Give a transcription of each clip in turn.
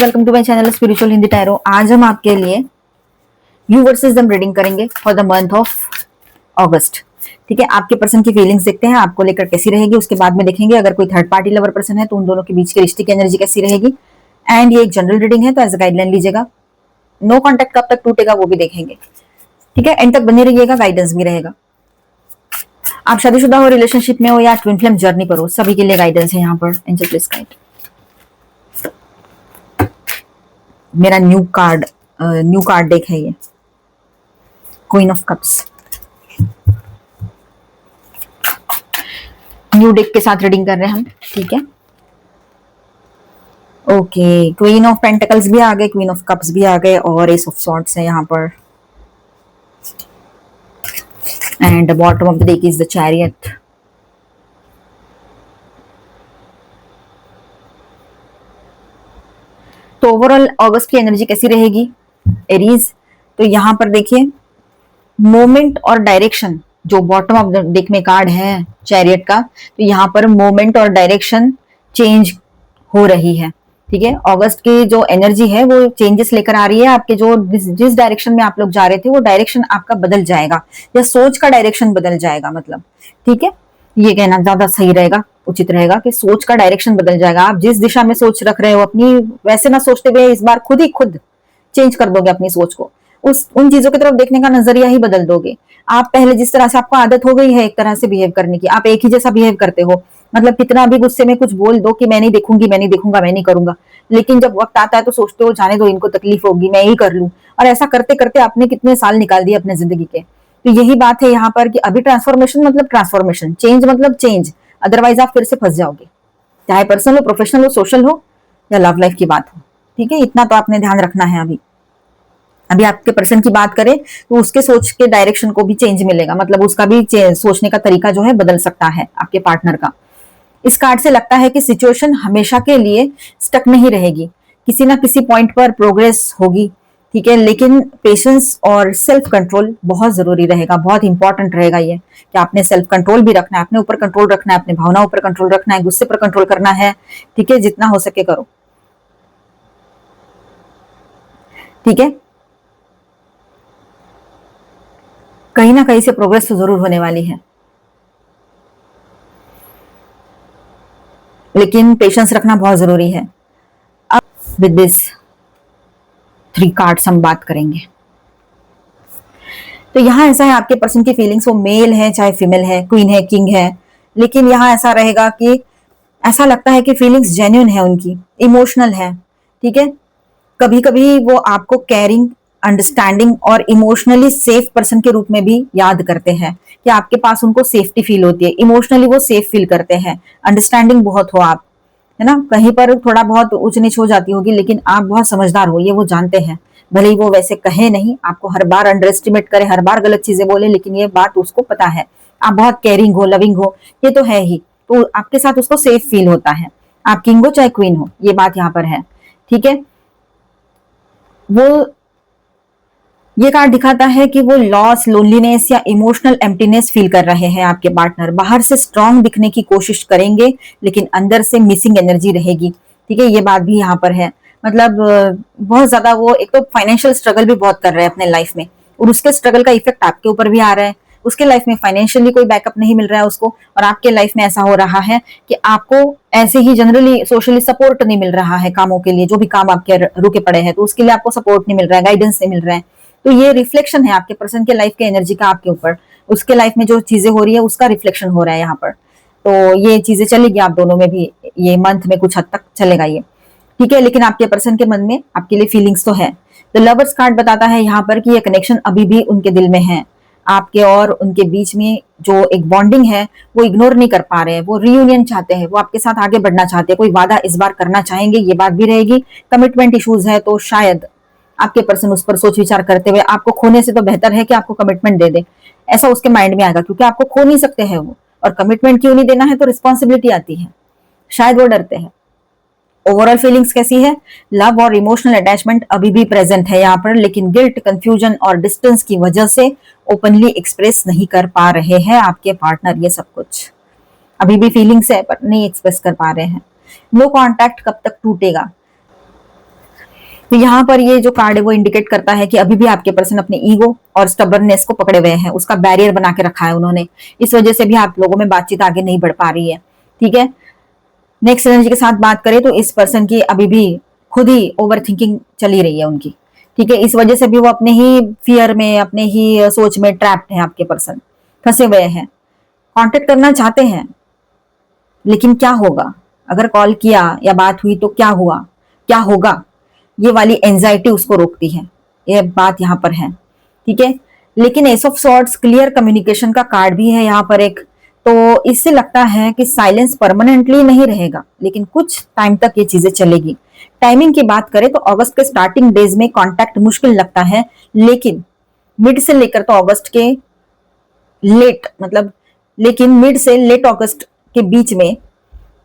Welcome to my channel spiritual Hindi tarot. आज हम आपके लिए यू वर्सेस देम रीडिंग करेंगे for the month of August. ठीक है, आपके पर्सन की फीलिंग्स देखते हैं, आपको लेकर कैसी रहेगी, उसके बाद में देखेंगे अगर कोई थर्ड पार्टी लवर पर्सन है तो उन दोनों के बीच के रिश्ते की एनर्जी कैसी रहेगी। एंड ये एक जनरल रीडिंग है तो एज अ गाइडलाइन लीजिएगा। नो कॉन्टेक्ट कब तक टूटेगा वो भी देखेंगे। ठीक है, एंड तक बने रहिएगा, गाइडेंस भी रहेगा। आप शादीशुदा हो, रिलेशनशिप में हो या ट्विन फ्लेम जर्नी पर हो, सभी के लिए गाइडेंस है यहाँ पर। Angel please guide. मेरा न्यू कार्ड डेक है ये, queen of cups. New deck के साथ रीडिंग कर रहे हैं हम। ठीक है, ओके। क्वीन ऑफ पेंटिकल्स भी आ गए, क्वीन ऑफ कप्स भी आ गए और एस ऑफ सॉर्ड्स है यहाँ पर। And bottom of the deck is the chariot. तो ओवरऑल अगस्त की एनर्जी कैसी रहेगी एरीज? तो यहां पर देखिए मोमेंट और डायरेक्शन, जो बॉटम ऑफ द डेक में कार्ड है चैरियट का, तो यहाँ पर मोमेंट और डायरेक्शन चेंज हो रही है। ठीक है, अगस्त की जो एनर्जी है वो चेंजेस लेकर आ रही है। आपके जो जिस डायरेक्शन में आप लोग जा रहे थे वो डायरेक्शन आपका बदल जाएगा, या सोच का डायरेक्शन बदल जाएगा मतलब। ठीक है, ये कहना ज्यादा सही रहेगा, उचित रहेगा कि सोच का डायरेक्शन बदल जाएगा। आप जिस दिशा में सोच रख रहे हो अपनी, वैसे ना सोचते हुए इस बार खुद चेंज कर दोगे अपनी सोच को। उन चीजों की तरफ देखने का नजरिया ही बदल दोगे। आप पहले जिस तरह से आपको आदत हो गई है एक तरह से बिहेव करने की, आप एक ही जैसा बिहेव करते हो। मतलब कितना भी गुस्से में कुछ बोल दो कि मैं नहीं देखूंगी, मैं नहीं देखूंगा, मैं नहीं करूंगा, लेकिन जब वक्त आता है तो सोचते हो जाने दो, इनको तकलीफ होगी, मैं ही कर लूं। और ऐसा करते करते आपने कितने साल निकाल दिए अपने जिंदगी के। तो यही बात है यहाँ पर कि अभी ट्रांसफॉर्मेशन मतलब ट्रांसफॉर्मेशन, चेंज मतलब चेंज, अदरवाइज आप फिर से फंस जाओगे। चाहे पर्सनल हो, प्रोफेशनल हो, सोशल हो या लव लाइफ की बात हो। ठीक है, इतना तो आपने ध्यान रखना है। अभी आपके पर्सन की बात करें तो उसके सोच के डायरेक्शन को भी चेंज मिलेगा, मतलब उसका भी सोचने का तरीका जो है बदल सकता है आपके पार्टनर का। इस कार्ड से लगता है कि सिचुएशन हमेशा के लिए स्टक नहीं रहेगी, किसी ना किसी पॉइंट पर प्रोग्रेस होगी। ठीक है, लेकिन पेशेंस और सेल्फ कंट्रोल बहुत जरूरी रहेगा, बहुत इंपॉर्टेंट रहेगा ये कि आपने सेल्फ कंट्रोल भी रखना है, अपने ऊपर कंट्रोल रखना है, अपने भावनाओं पर कंट्रोल रखना है, गुस्से पर कंट्रोल करना है। ठीक है, जितना हो सके करो। ठीक है, कहीं ना कहीं से प्रोग्रेस तो जरूर होने वाली है, लेकिन पेशेंस रखना बहुत जरूरी है। अब विद दिस 3 कार्ड्स हम बात करेंगे। तो यहां ऐसा है, आपके पर्सन की फीलिंग्स, वो मेल है चाहे फीमेल है, क्वीन है, किंग है, लेकिन यहां ऐसा रहेगा कि ऐसा लगता है कि फीलिंग्स जेन्युइन है उनकी, इमोशनल है। ठीक है, कभी कभी वो आपको केयरिंग, अंडरस्टैंडिंग और इमोशनली सेफ पर्सन के रूप में भी याद करते हैं, कि आपके पास उनको सेफ्टी फील होती है, इमोशनली वो सेफ फील करते हैं। अंडरस्टैंडिंग बहुत हो आप, है ना, कहीं पर थोड़ा बहुत ऊंच नीच हो जाती होगी, लेकिन आप बहुत समझदार हो, ये वो जानते हैं। भले ही वो वैसे कहे नहीं, आपको हर बार अंडर एस्टिमेट करे, हर बार गलत चीजें बोले, लेकिन ये बात उसको पता है आप बहुत केयरिंग हो, लविंग हो, ये तो है ही। तो आपके साथ उसको सेफ फील होता है, आप किंग हो चाहे क्वीन हो, ये बात यहाँ पर है। ठीक है, वो ये कार्ड दिखाता है कि वो लॉस, लोनलीनेस या इमोशनल एम्प्टीनेस फील कर रहे हैं आपके पार्टनर। बाहर से स्ट्रांग दिखने की कोशिश करेंगे, लेकिन अंदर से मिसिंग एनर्जी रहेगी। ठीक है, ये बात भी यहाँ पर है। मतलब बहुत ज्यादा वो एक तो फाइनेंशियल स्ट्रगल भी बहुत कर रहे हैं अपने लाइफ में, और उसके स्ट्रगल का इफेक्ट आपके ऊपर भी आ रहा है। उसके लाइफ में फाइनेंशियली कोई बैकअप नहीं मिल रहा है उसको, और आपके लाइफ में ऐसा हो रहा है कि आपको ऐसे ही जनरली सोशली सपोर्ट नहीं मिल रहा है कामों के लिए, जो भी काम आपके रुके पड़े हैं तो उसके लिए आपको सपोर्ट नहीं मिल रहा है, गाइडेंस नहीं मिल रहा है। तो ये रिफ्लेक्शन है आपके पर्सन के लाइफ के एनर्जी का आपके ऊपर, उसके लाइफ में जो चीजें हो रही है उसका रिफ्लेक्शन हो रहा है यहाँ पर। तो ये चीजें चलेगी आप दोनों में भी, ये मंथ में कुछ हद तक चलेगा ये। ठीक है, लेकिन आपके पर्सन के मन में आपके लिए फीलिंग्स तो है। तो लवर्स कार्ड बताता है यहाँ पर कि ये कनेक्शन अभी भी उनके दिल में है। आपके और उनके बीच में जो एक बॉन्डिंग है वो इग्नोर नहीं कर पा रहे हैं, वो रियूनियन चाहते हैं, वो आपके साथ आगे बढ़ना चाहते हैं, कोई वादा इस बार करना चाहेंगे, ये बात भी रहेगी। कमिटमेंट इश्यूज है तो शायद आपके पर्सन उस पर सोच विचार करते हुए, आपको खोने से तो बेहतर है कि आपको कमिटमेंट दे दे, ऐसा उसके माइंड में आएगा, क्योंकि आपको खो नहीं सकते हैं वो, और कमिटमेंट क्यों नहीं देना है, तो रिस्पॉन्सिबिलिटी आती है, शायद वो डरते हैं। ओवरऑल फीलिंग्स कैसी है? लव और इमोशनल अटैचमेंट अभी भी प्रेजेंट है यहाँ पर, लेकिन गिल्ट, कंफ्यूजन और डिस्टेंस की वजह से ओपनली एक्सप्रेस नहीं कर पा रहे हैं आपके पार्टनर। ये सब कुछ अभी भी फीलिंग्स है पर नहीं एक्सप्रेस कर पा रहे हैं। नो कॉन्टैक्ट कब तक टूटेगा? तो यहाँ पर ये जो कार्ड है वो इंडिकेट करता है कि अभी भी आपके पर्सन अपने ईगो और स्टबर्ननेस को पकड़े हुए हैं, उसका बैरियर बना के रखा है उन्होंने, इस वजह से भी आप लोगों में बातचीत आगे नहीं बढ़ पा रही है। ठीक है, नेक्स्ट एनर्जी के साथ बात करें तो इस पर्सन की अभी भी खुद ही ओवर थिंकिंग चली रही है उनकी। ठीक है, इस वजह से भी वो अपने ही फियर में, अपने ही सोच में ट्रैप्ड है, आपके पर्सन फंसे हुए हैं। कांटेक्ट करना चाहते हैं लेकिन क्या होगा, अगर कॉल किया या बात हुई तो क्या हुआ, क्या होगा, ये वाली एंजाइटी उसको रोकती है, ये बात यहाँ पर है। ठीक है, लेकिन S of swords clear communication का कार्ड भी है यहाँ पर एक, तो इससे लगता है कि साइलेंस परमानेंटली नहीं रहेगा, लेकिन कुछ टाइम तक ये चीजें चलेगी। टाइमिंग की बात करें तो अगस्त के स्टार्टिंग डेज में कांटेक्ट मुश्किल लगता है, लेकिन मिड से लेकर तो अगस्त के लेट, मतलब लेकिन मिड से लेट अगस्त के बीच में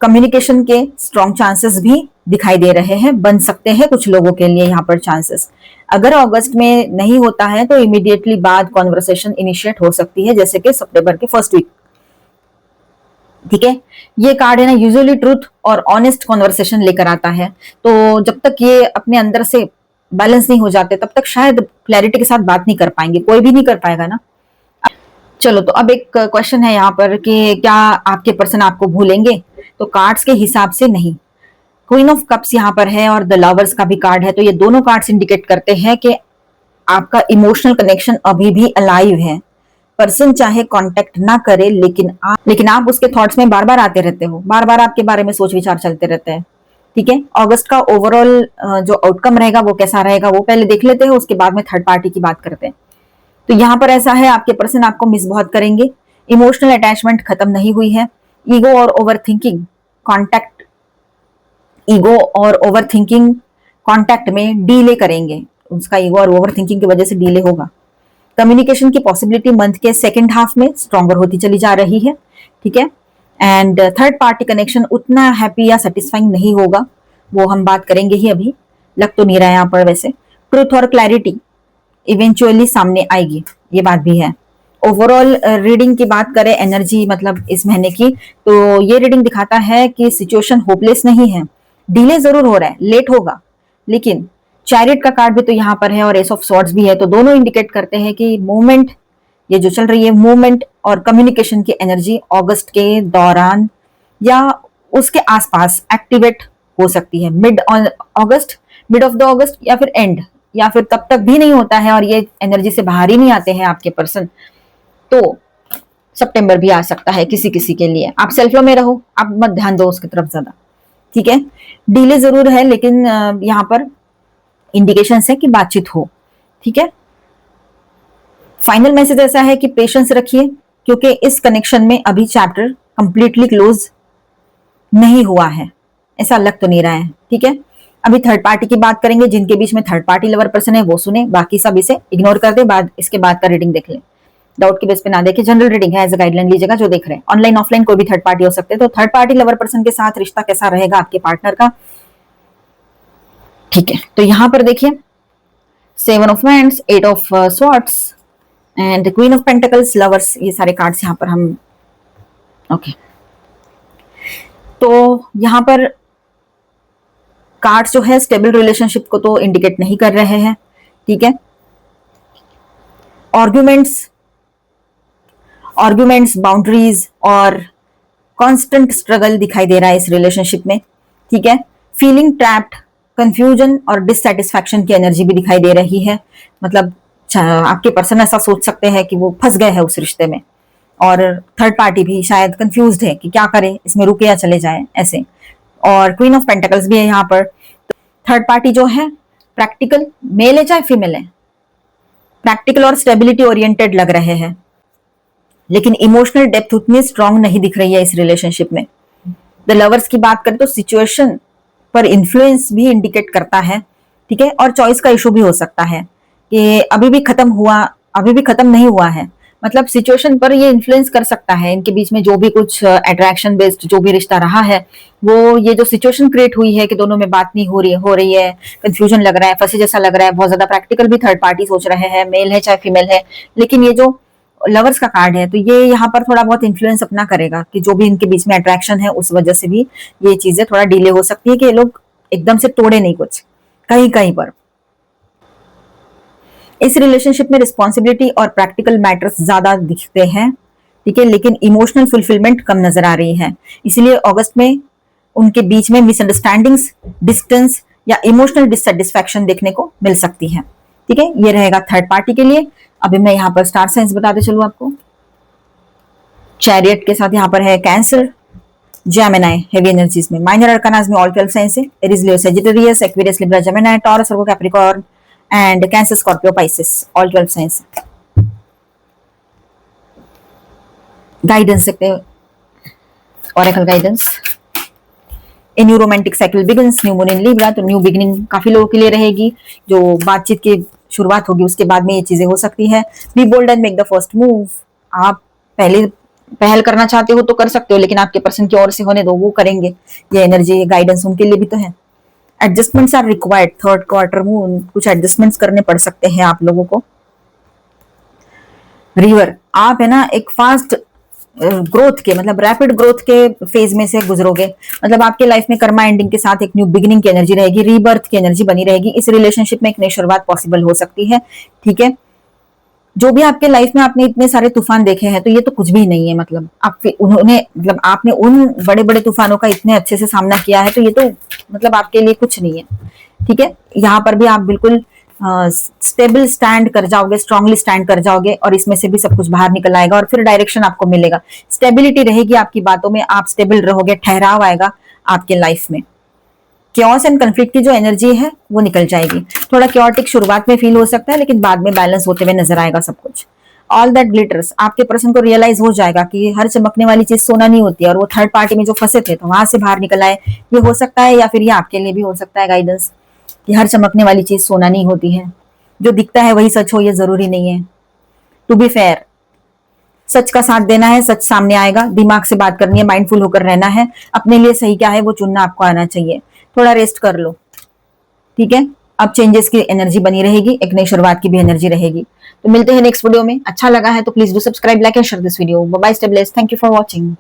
कम्युनिकेशन के स्ट्रॉन्ग चांसेस भी दिखाई दे रहे हैं, बन सकते हैं कुछ लोगों के लिए यहाँ पर चांसेस। अगर अगस्त में नहीं होता है तो इमीडिएटली बाद कॉन्वर्सेशन इनिशिएट हो सकती है, जैसे कि सितंबर के फर्स्ट वीक। ठीक है, ये कार्ड है ना यूजुअली ट्रूथ और ऑनेस्ट कॉन्वर्सेशन लेकर आता है, तो जब तक ये अपने अंदर से बैलेंस नहीं हो जाते तब तक शायद क्लैरिटी के साथ बात नहीं कर पाएंगे, कोई भी नहीं कर पाएगा ना। चलो, तो अब एक क्वेश्चन है यहाँ पर कि क्या आपके पर्सन आपको भूलेंगे, तो कार्ड्स के हिसाब से नहीं। क्वीन ऑफ कप्स यहाँ पर है और द लवर्स का भी कार्ड है, तो ये दोनों कार्ड्स इंडिकेट करते हैं कि आपका इमोशनल कनेक्शन अभी भी अलाइव है। पर्सन चाहे कांटेक्ट ना करे, लेकिन आप उसके थॉट्स में बार बार आते रहते हो, बार बार आपके बारे में सोच विचार चलते रहते हैं। ठीक है, अगस्त का ओवरऑल जो आउटकम रहेगा वो कैसा रहेगा वो पहले देख लेते हैं, उसके बाद में थर्ड पार्टी की बात करते हैं। तो यहाँ पर ऐसा है, आपके पर्सन आपको मिस बहुत करेंगे, इमोशनल अटैचमेंट खत्म नहीं हुई है, ईगो और ओवर थिंकिंग कॉन्टैक्ट, ईगो और ओवर थिंकिंग कॉन्टैक्ट में डीले करेंगे, उसका ईगो और ओवर थिंकिंग की वजह से डीले होगा। कम्युनिकेशन की पॉसिबिलिटी मंथ के सेकेंड हाफ में स्ट्रॉन्गर होती चली जा रही है। ठीक है, एंड थर्ड पार्टी कनेक्शन उतना हैप्पी या सेटिस्फाइंग नहीं होगा, वो हम बात करेंगे ही, अभी लग तो नहीं रहा है यहाँ पर। वैसे ट्रूथ और क्लैरिटी इवेंचुअली सामने आएगी, ये बात भी है। ओवरऑल रीडिंग की बात करें एनर्जी मतलब इस महीने की, तो ये रीडिंग दिखाता है कि सिचुएशन होपलेस नहीं है, डिले जरूर हो रहा है, लेट होगा, लेकिन चैरियट का कार्ड भी तो यहाँ पर है और एस ऑफ सॉर्ड्स भी है, तो दोनों इंडिकेट करते हैं कि मूवमेंट, ये जो चल रही है मूवमेंट और कम्युनिकेशन की एनर्जी अगस्त के दौरान या उसके आसपास एक्टिवेट हो सकती है। Mid August, mid of the August या फिर एंड, या फिर तब तक भी नहीं होता है और ये एनर्जी से बाहर ही नहीं आते हैं आपके पर्सन, तो सितंबर भी आ सकता है किसी किसी के लिए। आप सेल्फ लो में रहो, आप मत ध्यान दो उसकी तरफ ज्यादा। ठीक है, डिले जरूर है, लेकिन यहाँ पर इंडिकेशन है कि बातचीत हो। ठीक है, फाइनल मैसेज ऐसा है कि पेशेंस रखिए, क्योंकि इस कनेक्शन में अभी चैप्टर कंप्लीटली क्लोज नहीं हुआ है, ऐसा लग तो नहीं रहा है। ठीक है, अभी थर्ड पार्टी की बात करेंगे, जिनके बीच में थर्ड पार्टी लवर पर्सन है वो सुने, बाकी सब इसे इग्नोर कर दे, बाद इसके बाद का रीडिंग देख ले, डाउट के बेस पे ना देखे, जनरल रीडिंग है, एज अ गाइडलाइन लीजिएगा जो देख रहे हैं। ऑनलाइन ऑफलाइन कोई भी थर्ड पार्टी हो सकते हैं। तो थर्ड पार्टी लवर पर्सन के साथ रिश्ता कैसा रहेगा आपके पार्टनर का। ठीक है, तो यहां पर देखिए 7 of wands, 8 of swords and queen of pentacles, lovers, ये सारे कार्ड्स यहाँ पर हम ओके। तो यहाँ पर कार्ड्स जो है स्टेबल रिलेशनशिप को तो इंडिकेट नहीं कर रहे हैं। ठीक है, आर्ग्यूमेंट्स, बाउंड्रीज और कांस्टेंट स्ट्रगल दिखाई दे रहा है इस रिलेशनशिप में। ठीक है, फीलिंग ट्रैप्ड, कंफ्यूजन और डिससेटिस्फैक्शन की एनर्जी भी दिखाई दे रही है, मतलब आपके पर्सन ऐसा सोच सकते हैं कि वो फंस गए हैं उस रिश्ते में, और थर्ड पार्टी भी शायद कंफ्यूज्ड है कि क्या करे, इसमें रुके या चले जाए ऐसे। और क्वीन ऑफ पेंटिकल्स भी है यहाँ पर। थर्ड पार्टी जो है प्रैक्टिकल, मेल है चाहे फीमेल है, प्रैक्टिकल और स्टेबिलिटी ओरिएंटेड लग रहे हैं, लेकिन इमोशनल डेप्थ उतनी स्ट्रांग नहीं दिख रही है इस रिलेशनशिप में। द लवर्स की बात करें तो सिचुएशन पर इन्फ्लुएंस भी इंडिकेट करता है। ठीक है, और चॉइस का इशू भी हो सकता है कि अभी भी खत्म नहीं हुआ है, मतलब सिचुएशन पर ये इन्फ्लुएंस कर सकता है। इनके बीच में जो भी कुछ अट्रैक्शन बेस्ड जो भी रिश्ता रहा है, वो ये जो सिचुएशन क्रिएट हुई है कि दोनों में बात नहीं हो रही है, कंफ्यूजन लग रहा है, फंसे जैसा लग रहा है, बहुत ज्यादा प्रैक्टिकल भी थर्ड पार्टी सोच रहे हैं, मेल है चाहे फीमेल है, लेकिन ये जो लवर्स का कार्ड है तो ये यहाँ पर थोड़ा बहुत इन्फ्लुएंस अपना करेगा कि जो भी इनके बीच में अट्रैक्शन है उस वजह से भी ये चीजें थोड़ा डिले हो सकती है कि ये लोग एकदम से तोड़े नहीं कुछ, कहीं कहीं पर। इस रिलेशनशिप में रिस्पॉन्सिबिलिटी और प्रैक्टिकल मैटर्स ज्यादा दिखते हैं, ठीक है, लेकिन इमोशनल फुलफिलमेंट कम नजर आ रही है। इसलिए अगस्त में उनके बीच में मिसअंडरस्टैंडिंग्स, डिस्टेंस या इमोशनल डिससेटिस्फैक्शन देखने को मिल सकती है। ठीक है, ये रहेगा थर्ड पार्टी के लिए। अभी मैं यहाँ पर स्टार साइंस बताते चलूं आपको। चैरियट के साथ यहाँ पर है कैंसर, जेमिनी हेवी एनर्जीज में, माइनर अरकानास में ऑल 12 साइंस है, Aries, Leo, Sagittarius, Aquarius, Libra, Gemini, taurus, Virgo, Capricorn and cancer, Scorpio, Pisces, all 12 science. Guidance देखते हैं, oracle guidance. A new romantic cycle begins, new moon in Libra, तो new beginning काफी लोगों के लिए रहेगी। जो बातचीत की शुरुआत होगी उसके बाद में ये चीजें हो सकती है। Be bold and make the first move, आप पहले पहल करना चाहते हो तो कर सकते हो, लेकिन आपके पर्सन की ओर से होने दो, वो करेंगे। ये एनर्जी, ये गाइडेंस उनके लिए भी तो है। Adjustments are required, third quarter moon, कुछ एडजस्टमेंट्स करने पड़ सकते हैं आप लोगों को। रिवर, आप है ना एक फास्ट ग्रोथ के, मतलब रैपिड ग्रोथ के फेज में से गुजरोगे। मतलब आपके लाइफ में कर्मा एंडिंग के साथ एक न्यू बिगिनिंग की एनर्जी रहेगी, रीबर्थ की एनर्जी बनी रहेगी। इस रिलेशनशिप में एक नई शुरुआत पॉसिबल हो सकती है। ठीक है, जो भी आपके लाइफ में आपने इतने सारे तूफान देखे हैं, तो ये तो कुछ भी नहीं है। मतलब आपने उन बड़े बड़े तूफानों का इतने अच्छे से सामना किया है, तो ये तो मतलब आपके लिए कुछ नहीं है। ठीक है, यहाँ पर भी आप बिल्कुल स्टेबल स्टैंड कर जाओगे, स्ट्रांगली स्टैंड कर जाओगे, और इसमें से भी सब कुछ बाहर निकल आएगा और फिर डायरेक्शन आपको मिलेगा। स्टेबिलिटी रहेगी आपकी बातों में, आप स्टेबल रहोगे, ठहराव आएगा आपके लाइफ में। क्योस एंड कंफ्लिक्ट की जो एनर्जी है वो निकल जाएगी। थोड़ा क्योटिक शुरुआत में फील हो सकता है, लेकिन बाद में बैलेंस होते हुए नजर आएगा सब कुछ। ऑल दैट ग्लिटर्स, आपके पर्सन को रियलाइज हो जाएगा कि हर चमकने वाली चीज सोना नहीं होती है, और वो थर्ड पार्टी में जो फंसे थे तो वहां से बाहर निकल आए। ये हो सकता है, या फिर ये आपके लिए भी हो सकता है गाइडेंस, कि हर चमकने वाली चीज सोना नहीं होती है, जो दिखता है वही सच हो ये जरूरी नहीं है। टू बी फेयर, सच का साथ देना है, सच सामने आएगा। दिमाग से बात करनी है, माइंडफुल होकर रहना है, अपने लिए सही क्या है वो चुनना आपको आना चाहिए। थोड़ा रेस्ट कर लो, ठीक है। अब चेंजेस की एनर्जी बनी रहेगी, एक नई शुरुआत की भी एनर्जी रहेगी। तो मिलते हैं नेक्स्ट वीडियो में। अच्छा लगा है तो please do subscribe, like and share this video. Bye bye, stay blessed, thank you for watching.